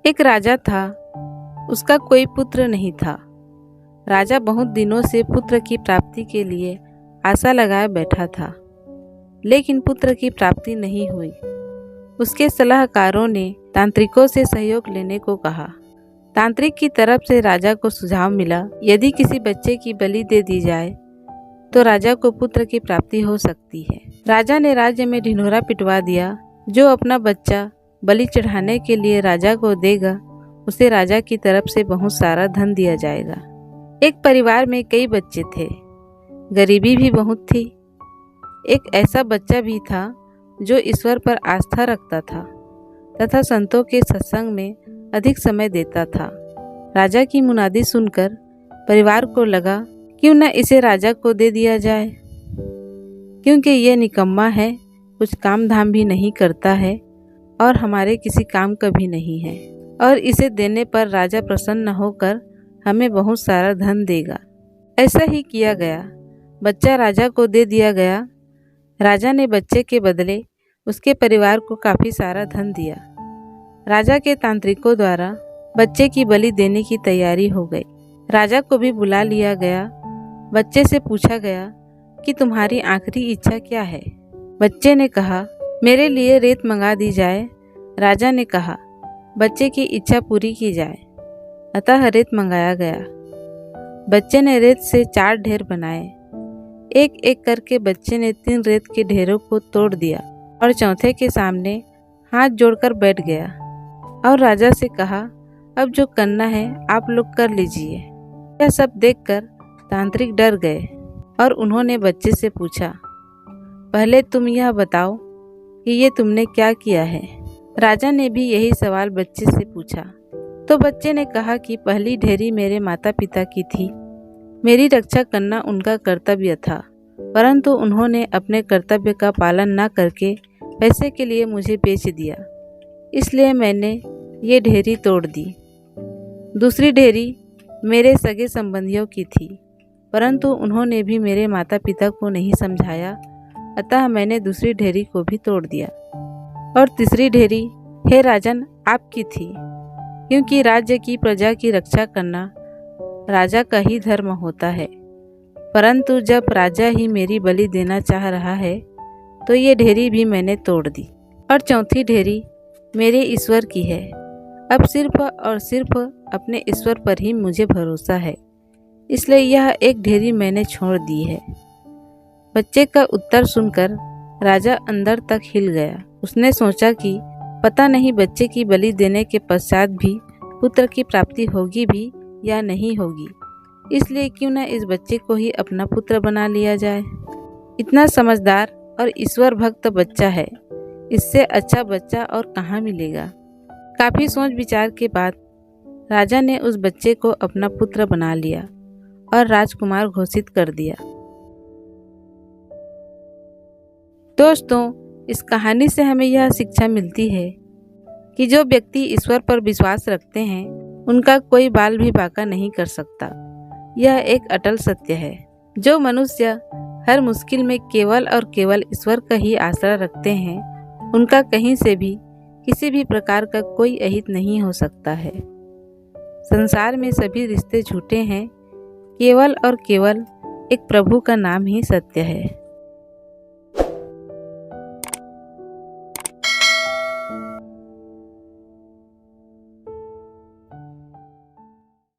एक राजा था, उसका कोई पुत्र नहीं था। राजा बहुत दिनों से पुत्र की प्राप्ति के लिए आशा लगाए बैठा था, लेकिन पुत्र की प्राप्ति नहीं हुई। उसके सलाहकारों ने तांत्रिकों से सहयोग लेने को कहा। तांत्रिक की तरफ से राजा को सुझाव मिला, यदि किसी बच्चे की बलि दे दी जाए तो राजा को पुत्र की प्राप्ति हो सकती है। राजा ने राज्य में ढिंढोरा पिटवा दिया। जो अपना बच्चा बलि चढ़ाने के लिए राजा को देगा, उसे राजा की तरफ से बहुत सारा धन दिया जाएगा। एक परिवार में कई बच्चे थे, गरीबी भी बहुत थी। एक ऐसा बच्चा भी था जो ईश्वर पर आस्था रखता था तथा संतों के सत्संग में अधिक समय देता था। राजा की मुनादी सुनकर परिवार को लगा, क्यों न इसे राजा को दे दिया जाए, क्योंकि यह निकम्मा है, कुछ काम धाम भी नहीं करता है और हमारे किसी काम का भी नहीं है, और इसे देने पर राजा प्रसन्न होकर हमें बहुत सारा धन देगा। ऐसा ही किया गया। बच्चा राजा को दे दिया गया। राजा ने बच्चे के बदले उसके परिवार को काफ़ी सारा धन दिया। राजा के तांत्रिकों द्वारा बच्चे की बलि देने की तैयारी हो गई। राजा को भी बुला लिया गया। बच्चे से पूछा गया कि तुम्हारी आखिरी इच्छा क्या है। बच्चे ने कहा, मेरे लिए रेत मंगा दी जाए। राजा ने कहा, बच्चे की इच्छा पूरी की जाए। अतः रेत मंगाया गया। बच्चे ने रेत से 4 ढेर बनाए। एक एक करके बच्चे ने 3 रेत के ढेरों को तोड़ दिया और चौथे के सामने हाथ जोड़कर बैठ गया और राजा से कहा, अब जो करना है आप लोग कर लीजिए। यह सब देखकर तांत्रिक डर गए और उन्होंने बच्चे से पूछा, पहले तुम यह बताओ कि ये तुमने क्या किया है। राजा ने भी यही सवाल बच्चे से पूछा। तो बच्चे ने कहा कि पहली ढेरी मेरे माता पिता की थी। मेरी रक्षा करना उनका कर्तव्य था, परंतु उन्होंने अपने कर्तव्य का पालन न करके पैसे के लिए मुझे बेच दिया, इसलिए मैंने ये ढेरी तोड़ दी। दूसरी ढेरी मेरे सगे संबंधियों की थी, परंतु उन्होंने भी मेरे माता पिता को नहीं समझाया, अतः मैंने दूसरी ढेरी को भी तोड़ दिया। और तीसरी ढेरी, हे राजन, आपकी थी, क्योंकि राज्य की प्रजा की रक्षा करना राजा का ही धर्म होता है। परंतु जब राजा ही मेरी बलि देना चाह रहा है तो ये ढेरी भी मैंने तोड़ दी। और चौथी ढेरी मेरे ईश्वर की है। अब सिर्फ और सिर्फ अपने ईश्वर पर ही मुझे भरोसा है, इसलिए यह एक ढेरी मैंने छोड़ दी है। बच्चे का उत्तर सुनकर राजा अंदर तक हिल गया। उसने सोचा कि पता नहीं बच्चे की बलि देने के पश्चात भी पुत्र की प्राप्ति होगी भी या नहीं होगी, इसलिए क्यों न इस बच्चे को ही अपना पुत्र बना लिया जाए। इतना समझदार और ईश्वर भक्त बच्चा है, इससे अच्छा बच्चा और कहाँ मिलेगा। काफ़ी सोच विचार के बाद राजा ने उस बच्चे को अपना पुत्र बना लिया और राजकुमार घोषित कर दिया। दोस्तों, इस कहानी से हमें यह शिक्षा मिलती है कि जो व्यक्ति ईश्वर पर विश्वास रखते हैं उनका कोई बाल भी बांका नहीं कर सकता। यह एक अटल सत्य है। जो मनुष्य हर मुश्किल में केवल और केवल ईश्वर का ही आसरा रखते हैं, उनका कहीं से भी किसी भी प्रकार का कोई अहित नहीं हो सकता है। संसार में सभी रिश्ते झूठे हैं, केवल और केवल एक प्रभु का नाम ही सत्य है।